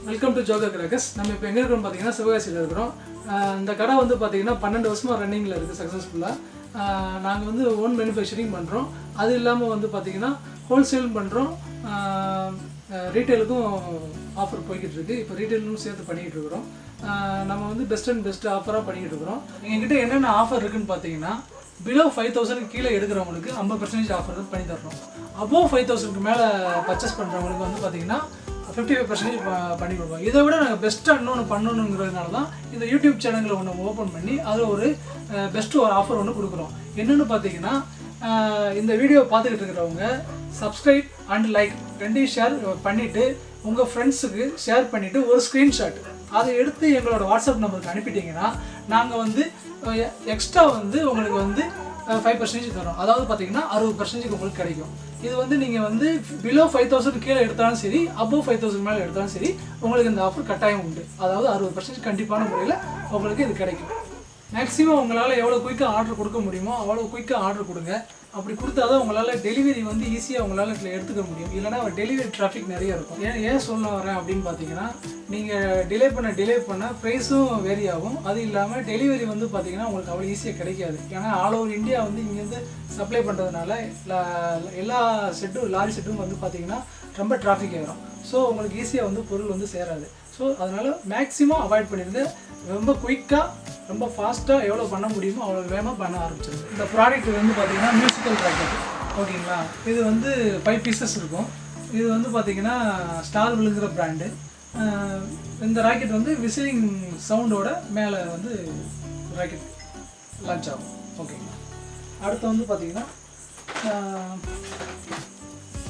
Welcome to ஜோகா crackers. நம்ம இப்போ எங்கே இருக்கோம்னு பார்த்தீங்கன்னா சிவகாசியில் இருக்கிறோம். இந்த கடை வந்து பார்த்தீங்கன்னா 12 வருஷமாக ரன்னிங்கில் இருக்குது சக்ஸஸ்ஃபுல்லாக. நாங்கள் வந்து ஓன் மேனுஃபேக்சரிங் பண்ணுறோம். அது இல்லாமல் வந்து பார்த்தீங்கன்னா ஹோல்சேலும் பண்ணுறோம், ரீட்டெயிலுக்கும் ஆஃபர் போய்கிட்டு இருக்குது. இப்போ ரீட்டெயிலும் சேர்த்து பண்ணிக்கிட்டு இருக்கிறோம். நம்ம வந்து பெஸ்ட் அண்ட் பெஸ்ட் ஆஃபராக பண்ணிக்கிட்டு இருக்கிறோம். எங்ககிட்ட என்னென்ன ஆஃபர் இருக்குதுன்னு பார்த்தீங்கன்னா, பிலோ 5000 கீழே எடுக்கிறவங்களுக்கு 50% ஆஃபர் பண்ணி தர்றோம். அபோவ் 5000க்கு மேலே பர்ச்சேஸ் பண்ணுறவங்களுக்கு வந்து பார்த்தீங்கன்னா 55% பண்ணி கொடுப்போம். இதை விட நாங்கள் பெஸ்ட்டாக இன்னொன்று பண்ணணுங்கிறதுனால தான் இந்த யூடியூப் சேனலில் ஒன்று ஓப்பன் பண்ணி அதில் ஒரு பெஸ்ட்டு ஒரு ஆஃபர் ஒன்று கொடுக்குறோம். என்னென்னு பார்த்தீங்கன்னா, இந்த வீடியோ பார்த்துக்கிட்டு இருக்கிறவங்க சப்ஸ்கிரைப் அண்ட் லைக் ரெண்டையும் ஷேர் பண்ணிவிட்டு உங்கள் ஃப்ரெண்ட்ஸுக்கு ஷேர் பண்ணிவிட்டு ஒரு ஸ்க்ரீன்ஷாட் அதை எடுத்து எங்களோட வாட்ஸ்அப் நம்பருக்கு அனுப்பிட்டிங்கன்னா நாங்கள் வந்து எக்ஸ்ட்ரா வந்து உங்களுக்கு வந்து 5% தரோம். அதாவது பார்த்தீங்கன்னா 60% உங்களுக்கு கிடைக்கும். இது வந்து நீங்கள் வந்து பிலோ 5000 கீழே எடுத்தாலும் சரி, அபோவ் 5000 மேலே எடுத்தாலும் சரி, உங்களுக்கு இந்த ஆஃபர் கட்டாயம் உண்டு. அதாவது 60% கண்டிப்பான முறையில் உங்களுக்கு இது கிடைக்கும். மேக்ஸிமம் உங்களால் எவ்வளோ குயிக்காக ஆர்டர் கொடுக்க முடியுமோ அவ்வளோ குயிக்காக ஆர்டர் கொடுங்க. அப்படி கொடுத்தா தான் உங்களால் டெலிவரி வந்து ஈஸியாக உங்களால் எடுத்துக்க முடியும். இல்லைனா டெலிவரி டிராஃபிக் நிறைய இருக்கும். ஏன் சொல்ல வரேன் அப்படின்னு பார்த்தீங்கன்னா, நீங்கள் டிலே பண்ண ப்ரைஸும் வேரி ஆகும். அது இல்லாமல் டெலிவரி வந்து பார்த்தீங்கன்னா உங்களுக்கு அவ்வளோ ஈஸியாக கிடைக்காது. ஏன்னா ஆல் ஓவர் இந்தியா வந்து இங்கேருந்து சப்ளை பண்ணுறதுனால எல்லா செட்டும் லாரி செட்டும் வந்து பார்த்தீங்கன்னா ரொம்ப டிராஃபிக் ஆகிடும். ஸோ உங்களுக்கு ஈஸியாக வந்து பொருள் வந்து சேராது. ஸோ அதனால் மேக்ஸிமம் அவாய்ட் பண்ணிடுங்க. ரொம்ப குயிக்காக ரொம்ப ஃபாஸ்ட்டாக எவ்வளோ பண்ண முடியுமோ அவ்வளோ வேகமாக பண்ண ஆரம்பிச்சிருங்க. இந்த ப்ராடக்ட் வந்து பார்த்திங்கன்னா மியூசிக்கல் ராக்கெட், ஓகேங்களா? இது வந்து 5 பீசஸ் இருக்கும். இது வந்து பார்த்திங்கன்னா ஸ்டார் விழுங்குற பிராண்டு. இந்த ராக்கெட் வந்து விசிலிங் சவுண்டோட மேலே வந்து ராக்கெட் லான்ச் ஆகும், ஓகேங்களா? அடுத்து வந்து பார்த்திங்கன்னா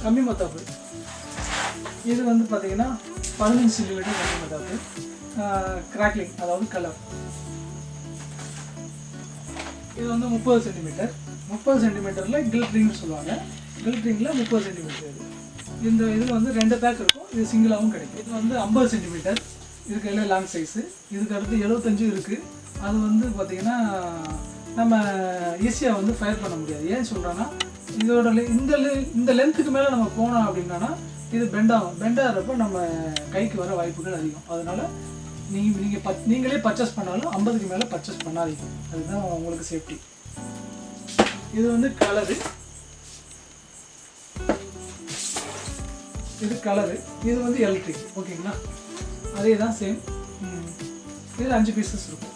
கம்மி மத்தாப்பு. இது வந்து பார்த்திங்கன்னா 15 சென்டிமீட்டர் கம்மி மத்தாப்பு. கிராக்லிங் அதாவது கலர். இது வந்து 30 சென்டிமீட்டர். 30 சென்டிமீட்டரில் கில்ட்ரிங்னு சொல்லுவாங்க. கில்ட்ரிங்கில் 30 சென்டிமீட்டர். இந்த இதில் வந்து 2 பேக் இருக்கும். இது சிங்கிளாகவும் கிடைக்கும். இது வந்து 50 சென்டிமீட்டர். இதுக்கு எல்லாம் லாங் சைஸு. இதுக்கு அடுத்து 75 இருக்குது. அது வந்து பார்த்திங்கன்னா நம்ம ஈஸியாக வந்து ஃபயர் பண்ண முடியாது. ஏன்னு சொல்கிறோன்னா, இதோட இந்த லென்த்துக்கு மேலே நம்ம போனோம் அப்படின்னா இது பெண்டாகிறப்ப நம்ம கைக்கு வர வாய்ப்புகள் அதிகம். அதனால் நீங்களே பர்ச்சேஸ் பண்ணாலும் 50க்கு மேலே பர்ச்சேஸ் பண்ணாதீங்க. அதுதான் உங்களுக்கு சேஃப்டி. இது வந்து கலரு. இது கலரு. இது வந்து எலக்ட்ரிக், ஓகேங்களா? அதே தான் சேம். இதில் 5 பீசஸ் இருக்கும்.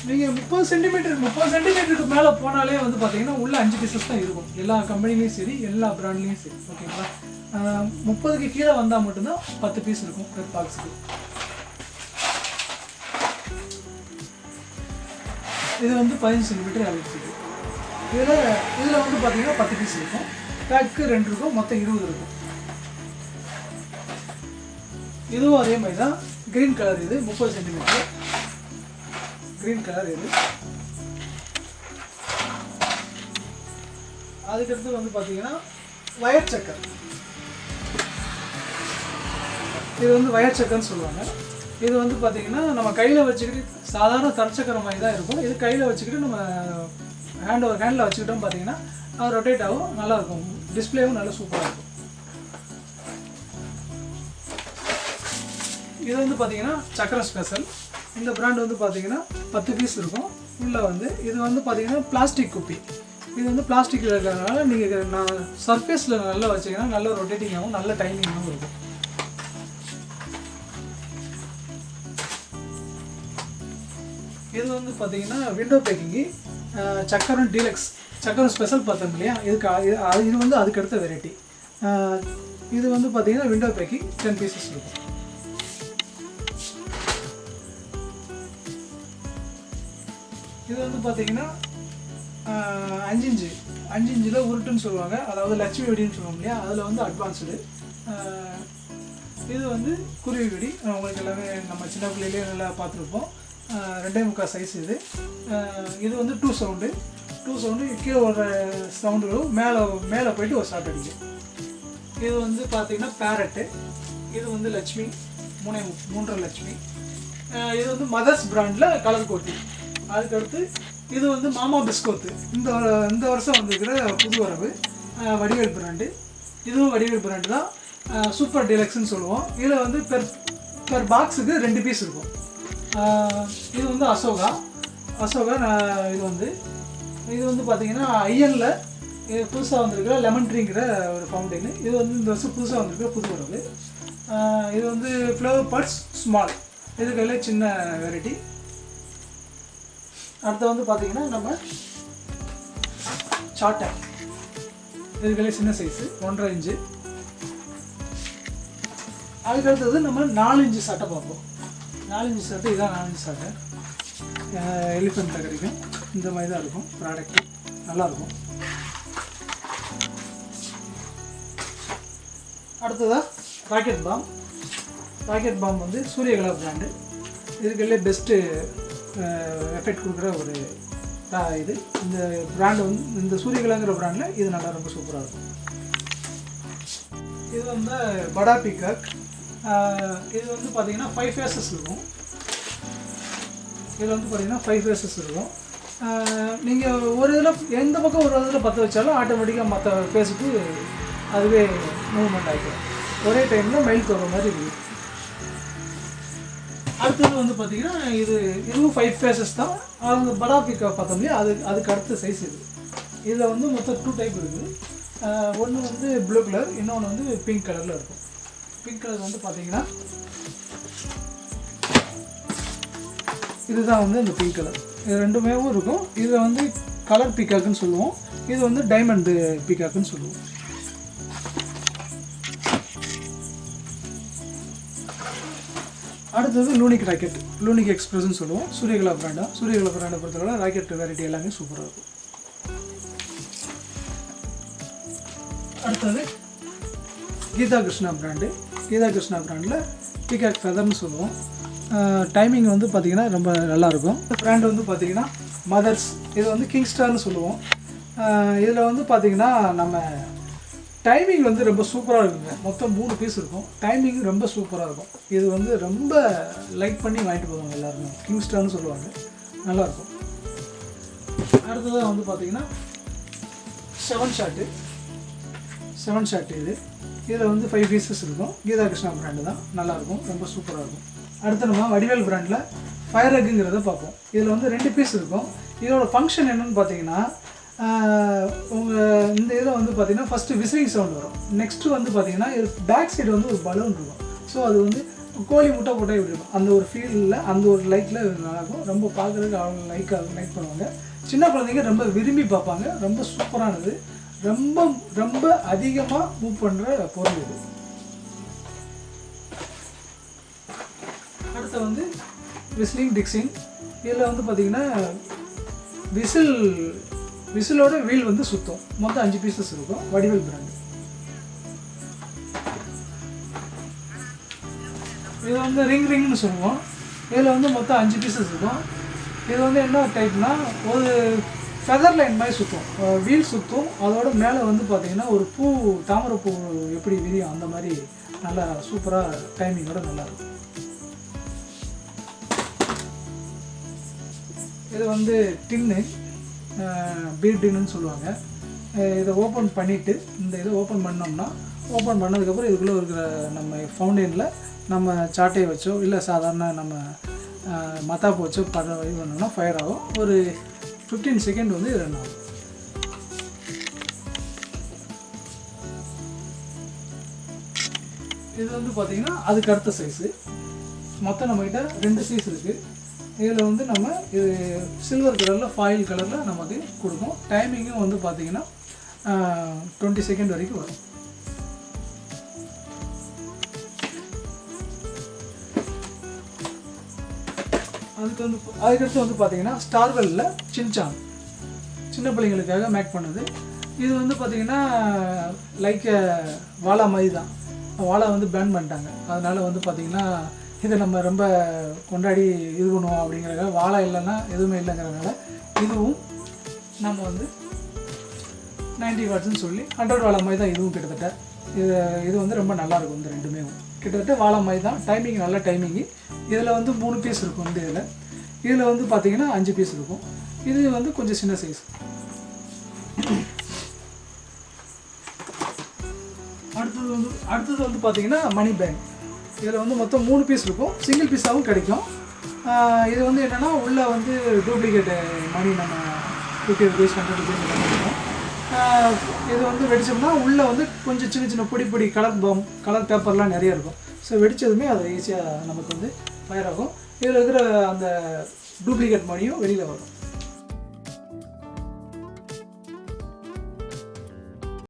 நீங்கள் 30 சென்டிமீட்டருக்கு மேலே போனாலே வந்து பார்த்தீங்கன்னா உள்ள 5 பீசஸ் தான் இருக்கும். எல்லா கம்பெனிலையும் சரி, எல்லா பிராண்ட்லேயும் சரி, ஓகேங்களா? 30க்கு கீழே வந்தால் மட்டும்தான் 10 பீஸ் இருக்கும் பெர் பாக்ஸுக்கு. இது வந்து 15 சென்டிமீட்டர் எலக்ட்ரிக். இதில் வந்து பார்த்தீங்கன்னா 10 பீஸ் இருக்கும். பேக்கு 2 இருக்கும், மொத்தம் 20 இருக்கும். இதுவும் அதே மாதிரி தான். Green colour. இது 30 சென்டிமீட்டர் க்ரீன் கலர். இது அதுக்கடுத்து வந்து பார்த்தீங்கன்னா வயர் சக்கர். இது வந்து வயர் சக்கர்னு சொல்லுவாங்க. இது வந்து பார்த்திங்கன்னா நம்ம கையில் வச்சுக்கிட்டு சாதாரண தரச்சக்கரை மாதிரி தான் இருக்கும். இது கையில் வச்சுக்கிட்டு நம்ம ஹேண்டில் வச்சுக்கிட்டோம் பார்த்தீங்கன்னா அது ரொட்டேட் ஆகும், நல்லாயிருக்கும். டிஸ்பிளேவும் நல்லா சூப்பராக இருக்கும். இது வந்து பார்த்திங்கன்னா சக்கரை ஸ்பெஷல். இந்த பிராண்ட் வந்து பார்த்திங்கன்னா 10 பீஸ் இருக்கும். உள்ளே வந்து இது வந்து பார்த்திங்கன்னா பிளாஸ்டிக் குப்பி. இது வந்து பிளாஸ்டிக்கில் இருக்கிறதுனால நீங்கள் சர்ஃபேஸில் நல்லா வச்சிங்கன்னா நல்ல ரொட்டேட்டிங்காகவும் நல்ல டைமிங்காகவும் இருக்கும். இது வந்து பார்த்தீங்கன்னா விண்டோ பேக்கிங்கு. சக்கரம் டீலக்ஸ், சக்கரம் ஸ்பெஷல் பார்த்தோம் இல்லையா? இது வந்து அதுக்கு அடுத்த வெரைட்டி. இது வந்து பார்த்தீங்கன்னா விண்டோ பேக்கிங் 10 பீசஸ் இருக்கும். இது வந்து பார்த்தீங்கன்னா 5 இன்ச்சில் உருட்டுன்னு சொல்லுவாங்க. அதாவது லட்சுமி வெடின்னு சொல்லுவாங்க இல்லையா? அதில் வந்து அட்வான்ஸ்டு. இது வந்து குருவி வெடி. உங்களுக்கு எல்லாமே நம்ம சின்ன பிள்ளையிலே நல்லா பார்த்துருப்போம். 2.25 சைஸ். இது வந்து 2 சவுண்டு கீழே ஒரு சவுண்டுகளும் மேலே போயிட்டு ஒரு ஷாட் அடிக்கும். இது வந்து பார்த்திங்கன்னா பேரட்டு. இது வந்து லட்சுமி 3.5 லட்சுமி. இது வந்து மதர்ஸ் பிராண்டில் கலர் கோட்டி. அதுக்கடுத்து இது வந்து மாமா பிஸ்கோத்து. இந்த வருஷம் வந்துருக்கிற புது வரவு வடிவேல் பிராண்டு. இதுவும் வடிவேல் பிராண்டு தான். சூப்பர் டீலக்ஸ்ன்னு சொல்லுவோம். இதில் வந்து பெர் பாக்ஸுக்கு 2 பீஸ் இருக்கும். இது வந்து அசோகா இது வந்து பார்த்திங்கன்னா ஐஎனில் இது புதுசாக வந்திருக்கிற லெமன் ட்ரீங்கிற ஒரு ஃபவுண்டெயின். இது வந்து இந்த வருஷம் புதுசாக வந்திருக்கிற புது வரவு. இது வந்து ஃப்ளவர் பட்ஸ் ஸ்மால், இதுக்கெல்லாம் சின்ன வெரைட்டி. அடுத்து வந்து பார்த்திங்கன்னா நம்ம சாட்டை, இதுக்கெல்லாம் சின்ன சைஸு 1.5 இன்ச்சு. அதுக்கடுத்தது நம்ம 4 இன்ச்சு சட்டை பார்ப்போம். 4 இன்ச்சு சட்டை, இதான் 4 இன்ச்சு சட்டை. எலிஃபெண்ட்டில் கிடைக்கும். இந்த மாதிரி தான் இருக்கும் ப்ராடக்ட்டு, நல்லாயிருக்கும். அடுத்ததாக ராக்கெட் பாம் வந்து சூரியகலா பிராண்டு. இதுக்கெல்லாம் பெஸ்ட்டு எஃபெக்ட் கொடுக்குற ஒரு இது. இந்த பிராண்டு வந்து இந்த சூரியகலாங்கிற பிராண்டில் இது நல்லா ரொம்ப சூப்பராக இருக்கும். இது வந்து படா பீகாக். இது வந்து பார்த்திங்கன்னா 5 ஃபேஸஸ் இருக்கும். இதில் வந்து பார்த்திங்கன்னா 5 ஃபேஸஸ் இருக்கும். நீங்கள் ஒரு இதில் எந்த பக்கம் ஒரு இதில் பற்ற வச்சாலும் ஆட்டோமேட்டிக்காக மற்ற ஃபேஸுக்கு அதுவே மூவ்மெண்ட் ஆகிடும். ஒரே டைமில் மைல் தோற மாதிரி இருக்குது. அடுத்தது வந்து பார்த்திங்கன்னா இதுவும் 5 ஃபேஸஸ் தான். அது படா பீகாக் பார்த்தோம் இல்லையா, அதுக்கு அடுத்த சைஸ் இது. இதில் வந்து மொத்தம் 2 டைப் இருக்குது. ஒன்று வந்து ப்ளூ கலர், இன்னொன்று வந்து பிங்க் கலரில் இருக்கும். பிங்க் கலர் வந்து பார்த்திங்கன்னா இதுதான் வந்து இந்த பிங்க் கலர். இது ரெண்டுமேவும் இருக்கும். இதில் வந்து கலர் பீகாக்குன்னு சொல்லுவோம். இது வந்து டைமண்டு பீகாக்குன்னு சொல்லுவோம். அடுத்தது லூனிக் எக்ஸ்பிரஸ்ன்னு சொல்லுவோம். சூரியகலா பிராண்டை பொறுத்தவரை ராக்கெட் வெரைட்டி எல்லாமே சூப்பராக இருக்கும். அடுத்தது கீதா கிருஷ்ணா பிராண்டில் பீகாக் ஃபெதர்னு சொல்லுவோம். டைமிங் வந்து பார்த்திங்கன்னா ரொம்ப நல்லாயிருக்கும். இந்த பிராண்டு வந்து பார்த்திங்கன்னா மதர்ஸ். இது வந்து கிங்ஸ்டார்னு சொல்லுவோம். இதில் வந்து பார்த்திங்கன்னா நம்ம டைமிங் வந்து ரொம்ப சூப்பராக இருக்குங்க. மொத்தம் 3 பீஸ் இருக்கும். டைமிங் ரொம்ப சூப்பராக இருக்கும். இது வந்து ரொம்ப லைக் பண்ணி வாங்கிட்டு போவாங்க எல்லாருமே. கிங்ஸ்டார்னு சொல்லுவாங்க, நல்லாயிருக்கும். அடுத்ததாக வந்து பார்த்திங்கன்னா 7 ஷாட்டு இது. இதில் வந்து 5 பீசஸ் இருக்கும். கீதா கிருஷ்ணா பிராண்டு தான், நல்லாயிருக்கும், ரொம்ப சூப்பராக இருக்கும். அடுத்து நம்ம வடிவேல் பிராண்டில் ஃபயர் எக்குங்கிறத பார்ப்போம். இதில் வந்து 2 பீஸ் இருக்கும். இதோட ஃபங்க்ஷன் என்னென்னு பார்த்தீங்கன்னா, உங்கள் இந்த இதில் வந்து பார்த்திங்கன்னா ஃபஸ்ட்டு விசிலிங் சவுண்ட் வரும். நெக்ஸ்ட்டு வந்து பார்த்திங்கன்னா இது பேக் சைடு வந்து ஒரு பலூன் இருக்கும். ஸோ அது வந்து கோழி முட்டை போட்டால் இப்படி இருக்கும். அந்த ஒரு ஃபீலில், அந்த ஒரு லைட்டில் நல்லாயிருக்கும். ரொம்ப பார்க்குறதுக்கு அவங்க லைக் பண்ணுவாங்க. சின்ன குழந்தைங்க ரொம்ப விரும்பி பார்ப்பாங்க. ரொம்ப சூப்பரானது. ரொம்ப ரொம்ப அதிகமாக மூவ் பண்ணுற பொருள் இது. அடுத்து வந்து விசிலிங் டிக்ஸிங். இதில் வந்து பார்த்திங்கன்னா விசிலோட வீல் வந்து சுத்தம். மொத்தம் 5 பீசஸ் இருக்கும். வடிவேல் பிராண்டு. இது வந்து ரிங்னு சொல்லுவோம். இதில் வந்து மொத்தம் 5 பீசஸ் இருக்கும். இது வந்து என்ன டைப்னா, ஒரு ஃபெதர் லைன் மாதிரி சுற்றும், வீல் சுற்றும். அதோட மேலே வந்து பார்த்திங்கன்னா ஒரு தாமரை பூ எப்படி விரியும் அந்த மாதிரி நல்லா சூப்பராக டைமிங்கோட நல்லாயிருக்கும். இது வந்து டின்னு, பீர் டின்னு சொல்லுவாங்க. இதை ஓப்பன் பண்ணிவிட்டு, இந்த இதை ஓப்பன் பண்ணதுக்கப்புறம் இதுக்குள்ளே இருக்கிற நம்ம ஃபவுண்டெயினில் நம்ம சாட்டையை வச்சோ இல்லை சாதாரண நம்ம மத்தாப்பு வச்சோ இது பண்ணோம்னா ஃபயர் ஆகும். ஒரு 15 செகண்ட் வந்து இது ரன் ஆகும். இது வந்து பார்த்திங்கன்னா அதுக்கு அடுத்த சைஸு. மொத்தம் நம்மக்கிட்ட 2 சைஸ் இருக்குது. இதில் வந்து நம்ம இது சில்வர் கலரில், ஃபாயில் கலரில் நமக்கு கொடுக்கும். டைமிங்கும் வந்து பார்த்திங்கன்னா 20 செகண்ட் வரைக்கும் வரும். அதுக்கடுத்து வந்து பார்த்திங்கன்னா ஸ்டார்வெல்லில் சின்சான், சின்ன பிள்ளைங்களுக்காக மேக் பண்ணுது. இது வந்து பார்த்திங்கன்னா லைக் வாழை மாதிரி தான். வாழை வந்து பேன் பண்ணிட்டாங்க. அதனால் வந்து பார்த்திங்கன்னா இதை நம்ம ரொம்ப கொண்டாடி இது பண்ணுவோம். அப்படிங்கிறத வாழை இல்லைன்னா எதுவுமே இல்லைங்கிறதுனால இதுவும் நம்ம வந்து 90 வாட்ஸ்ன்னு சொல்லி 100 வாழை மாதிரி தான். இதுவும் கிட்டத்தட்ட இது வந்து ரொம்ப நல்லாயிருக்கும். இந்த ரெண்டுமே கிட்டத்தட்ட வாழை மாதிரி தான். டைமிங் நல்ல டைமிங்கு. இதில் வந்து 3 பீஸ் இருக்கும். இதில் வந்து பார்த்திங்கன்னா 5 பீஸ் இருக்கும். இது வந்து கொஞ்சம் சின்ன சைஸ். அடுத்தது வந்து அடுத்தது வந்து பார்த்தீங்கன்னா மணி பேங்க். இதில் வந்து மொத்தம் 3 பீஸ் இருக்கும், சிங்கிள் பீஸாகவும் கிடைக்கும். இது வந்து என்னென்னா உள்ளே வந்து டூப்ளிகேட் மணி நம்ம 50 rupees 100 rupees இருக்கும். இது வந்து வெடிச்சோம்னா உள்ளே வந்து கொஞ்சம் சின்ன சின்ன பொடி கலர் பேப்பர்லாம் நிறைய இருக்கும். ஸோ வெடித்ததுமே அது ஈஸியாக நமக்கு வந்து ஃபயர் ஆகும். இதில் இருக்கிற அந்த டூப்ளிகேட் மணியும் வெளியில் வரும்.